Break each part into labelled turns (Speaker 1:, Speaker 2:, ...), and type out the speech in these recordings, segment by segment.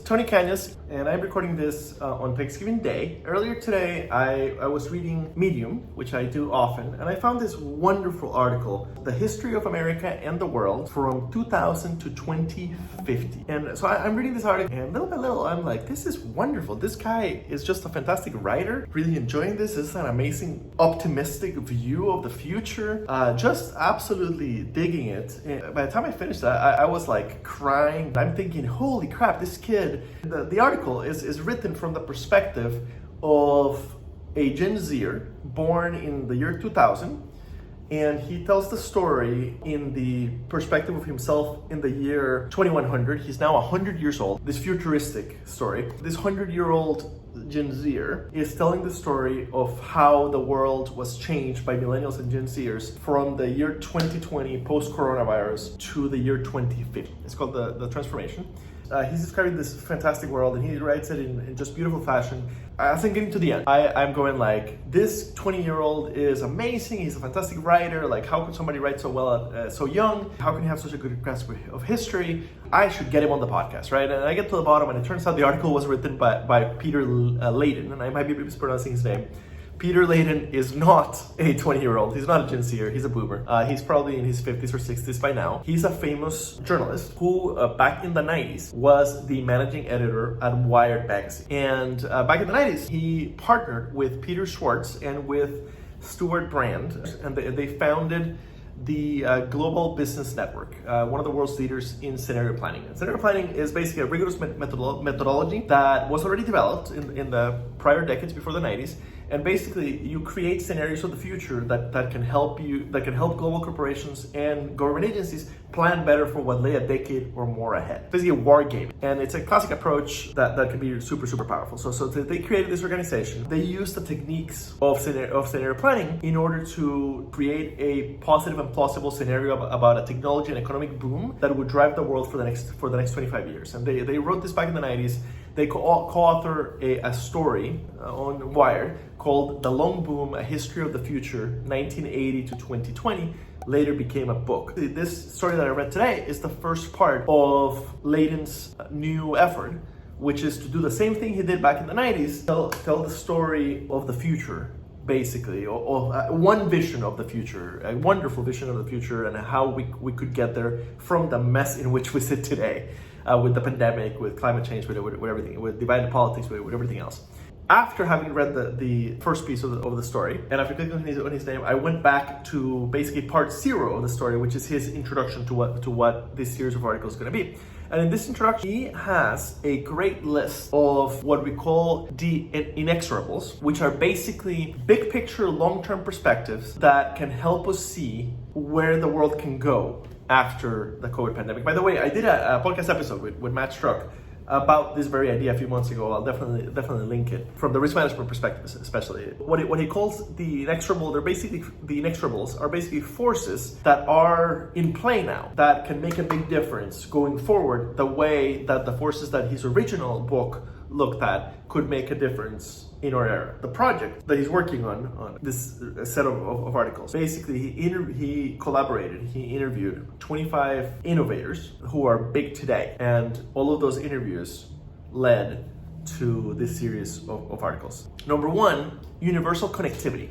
Speaker 1: Tony Cañas, and I'm recording this on Thanksgiving Day. Earlier today, I was reading Medium, which I do often, and I found this wonderful article, The History of America and the World from 2000 to 2050. And so I'm reading this article, and little by little, I'm like, this is wonderful. This guy is just a fantastic writer. Really enjoying this. This is an amazing, optimistic view of the future. Just absolutely digging it. And by the time I finished that, I was like crying. I'm thinking, holy crap, this kid. The article is written from the perspective of a Gen Zer born in the year 2000, and he tells the story in the perspective of himself in the year 2100. He's now 100 years old. This futuristic story. This 100-year-old Gen Zer is telling the story of how the world was changed by millennials and Gen Zers from the year 2020 post-coronavirus to the year 2050. It's called the transformation. He's describing this fantastic world, and he writes it in just beautiful fashion. As I'm getting to the end, I'm going like, this 20-year-old is amazing. He's a fantastic writer. Like, how could somebody write so well so young? How can he have such a good grasp of history? I should get him on the podcast, right? And I get to the bottom, and it turns out the article was written by Peter Laden, and I might be mispronouncing his name. Peter Laden is not a 20-year-old. He's not a Gen Zer. He's a boomer. He's probably in his 50s or 60s by now. He's a famous journalist who, back in the 90s, was the managing editor at Wired magazine. And back in the 90s, he partnered with Peter Schwartz and with Stuart Brand, and they founded the Global Business Network, one of the world's leaders in scenario planning. And scenario planning is basically a rigorous methodology that was already developed in the prior decades before the 90s. And basically, you create scenarios of the future that can help global corporations and government agencies plan better for what lay a decade or more ahead. Basically, a war game, and it's a classic approach that can be super powerful. So they created this organization. They used the techniques of scenario planning in order to create a positive and plausible scenario about a technology and economic boom that would drive the world for the next 25 years. And they wrote this back in the 90s. They co-author a story on Wired called The Long Boom, A History of the Future, 1980 to 2020, later became a book. This story that I read today is the first part of Laden's new effort, which is to do the same thing he did back in the 90s, tell the story of the future, basically, or one vision of the future, a wonderful vision of the future, and how we could get there from the mess in which we sit today. With the pandemic, with climate change, with everything, with divided politics, with everything else. After having read the first piece of the story, and after clicking on his name, I went back to basically part 0 of the story, which is his introduction to what this series of articles is going to be. And in this introduction, he has a great list of what we call the inexorables, which are basically big picture, long-term perspectives that can help us see where the world can go after the COVID pandemic. By the way, I did a podcast episode with Matt Struck about this very idea a few months ago. I'll definitely link it from the risk management perspective, especially. What he calls the inexorable, the inexorables are basically forces that are in play now that can make a big difference going forward, the way that the forces that his original book looked at could make a difference in our era. The project that he's working on this set of articles, basically he interviewed 25 innovators who are big today, and all of those interviews led to this series of articles. Number 1, universal connectivity.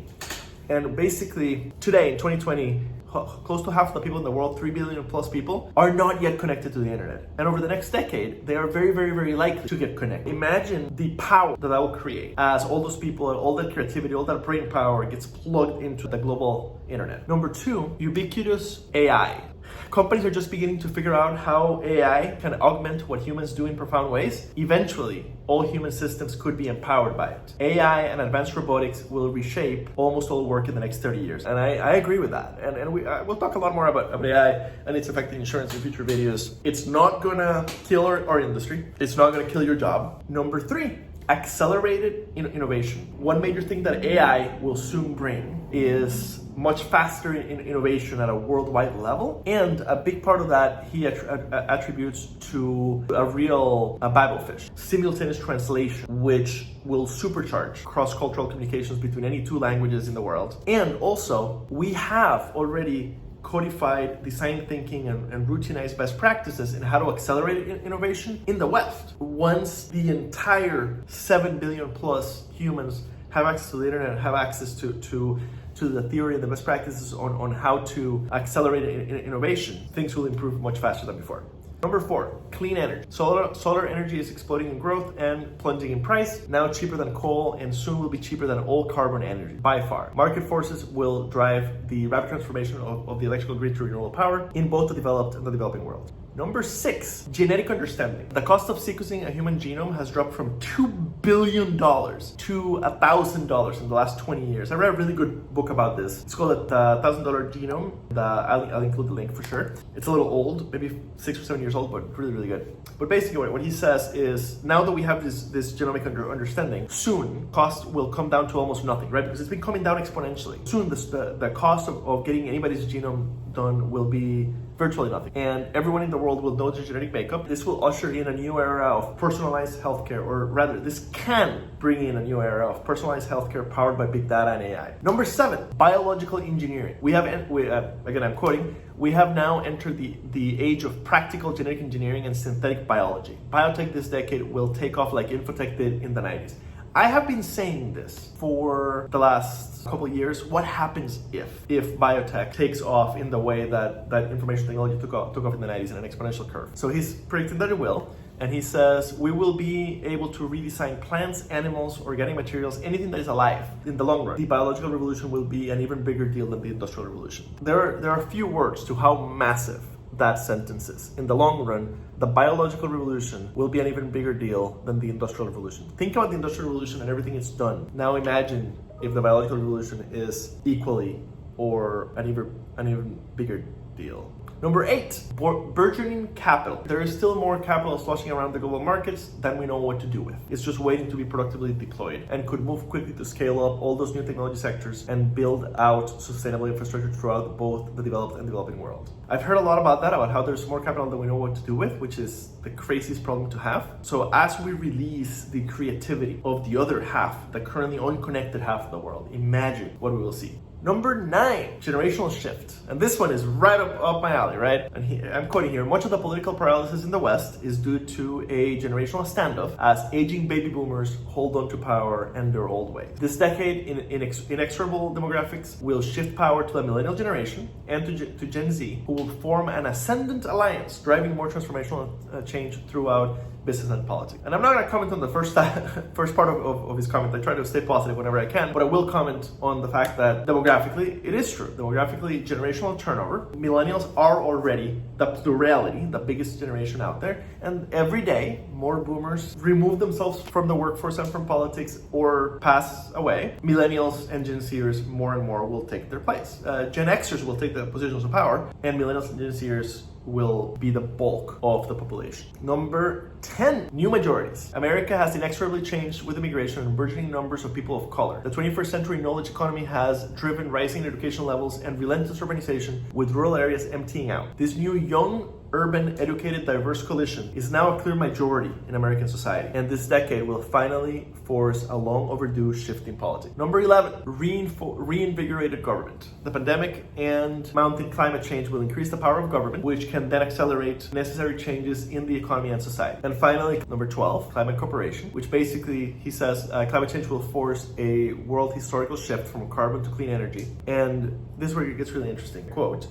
Speaker 1: And basically today in 2020, close to half of the people in the world, 3 billion plus people, are not yet connected to the internet. And over the next decade, they are very likely to get connected. Imagine the power that will create as all those people, all that creativity, all that brain power gets plugged into the global internet. Number 2, ubiquitous AI. Companies are just beginning to figure out how AI can augment what humans do in profound ways. Eventually, all human systems could be empowered by it. AI and advanced robotics will reshape almost all work in the next 30 years. And I agree with that. And we'll talk a lot more about AI and its effect in insurance in future videos. It's not gonna kill our industry. It's not gonna kill your job. Number 3, accelerated innovation. One major thing that AI will soon bring is much faster in innovation at a worldwide level, and a big part of that he attributes to a real Bible fish, simultaneous translation, which will supercharge cross-cultural communications between any two languages in the world. And also, we have already codified design thinking and routinized best practices in how to accelerate innovation in the West. Once the entire 7 billion plus humans have access to the internet and have access to the theory and the best practices on how to accelerate innovation, things will improve much faster than before. Number 4, clean energy. Solar energy is exploding in growth and plunging in price, now cheaper than coal and soon will be cheaper than all carbon energy, by far. Market forces will drive the rapid transformation of the electrical grid to renewable power in both the developed and the developing world. Number 6, genetic understanding. The cost of sequencing a human genome has dropped from $2 billion to $1,000 in the last 20 years. I read a really good book about this. It's called $1,000 Genome. I'll include the link for sure. It's a little old, maybe 6 or 7 years old, but really, really good. But basically what he says is, now that we have this genomic understanding, soon cost will come down to almost nothing, right? Because it's been coming down exponentially. Soon the cost of getting anybody's genome done will be virtually nothing. And everyone in the world will know their genetic makeup. This will usher in a new era of personalized healthcare, or rather, this can bring in a new era of personalized healthcare powered by big data and AI. Number 7, biological engineering. Again, I'm quoting, we have now entered the age of practical genetic engineering and synthetic biology. Biotech this decade will take off like infotech did in the 90s. I have been saying this for the last couple of years. What happens if biotech takes off in the way that information technology took off in the 90s in an exponential curve? So he's predicting that it will, and he says we will be able to redesign plants, animals, organic materials, anything that is alive in the long run. The biological revolution will be an even bigger deal than the industrial revolution. There are a few words to how massive that sentence is. In the long run, the biological revolution will be an even bigger deal than the industrial revolution. Think about the industrial revolution and everything it's done. Now imagine if the biological revolution is equally or an even bigger deal. Number 8, burgeoning capital. There is still more capital sloshing around the global markets than we know what to do with. It's just waiting to be productively deployed and could move quickly to scale up all those new technology sectors and build out sustainable infrastructure throughout both the developed and developing world. I've heard a lot about that, about how there's more capital than we know what to do with, which is the craziest problem to have. So as we release the creativity of the other half, the currently unconnected half of the world, imagine what we will see. Number 9, generational shift. And this one is right up my alley, right? And I'm quoting here, much of the political paralysis in the West is due to a generational standoff as aging baby boomers hold on to power and their old ways. This decade, inexorable demographics will shift power to the millennial generation and to Gen Z, who will form an ascendant alliance, driving more transformational change throughout business and politics. And I'm not going to comment on the first part of his comment. I try to stay positive whenever I can, but I will comment on the fact that demographically, it is true. Demographically, generational turnover. Millennials are already the plurality, the biggest generation out there. And every day, more boomers remove themselves from the workforce and from politics or pass away. Millennials and Gen Zers more and more will take their place. Gen Xers will take the positions of power, and millennials and Gen Zers will be the bulk of the population. Number 10, new majorities. America has inexorably changed with immigration and burgeoning numbers of people of color. The 21st century knowledge economy has driven rising education levels and relentless urbanization, with rural areas emptying out. This new young, urban, educated, diverse coalition is now a clear majority in American society, and this decade will finally force a long overdue shift in politics. Number 11, reinvigorated government. The pandemic and mounting climate change will increase the power of government, which can then accelerate necessary changes in the economy and society. And finally, number 12, climate cooperation, which basically, he says, climate change will force a world historical shift from carbon to clean energy. And this is where it gets really interesting. Quote,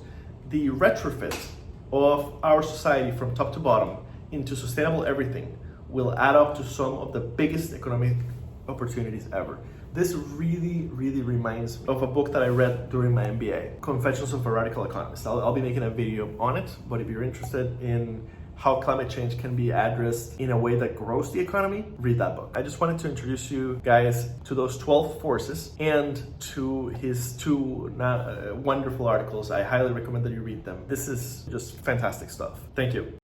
Speaker 1: the retrofit of our society from top to bottom into sustainable everything will add up to some of the biggest economic opportunities ever. This really, really reminds me of a book that I read during my MBA, Confessions of a Radical Economist. I'll be making a video on it, but if you're interested in how climate change can be addressed in a way that grows the economy, read that book. I just wanted to introduce you guys to those 12 forces and to his 2 wonderful articles. I highly recommend that you read them. This is just fantastic stuff. Thank you.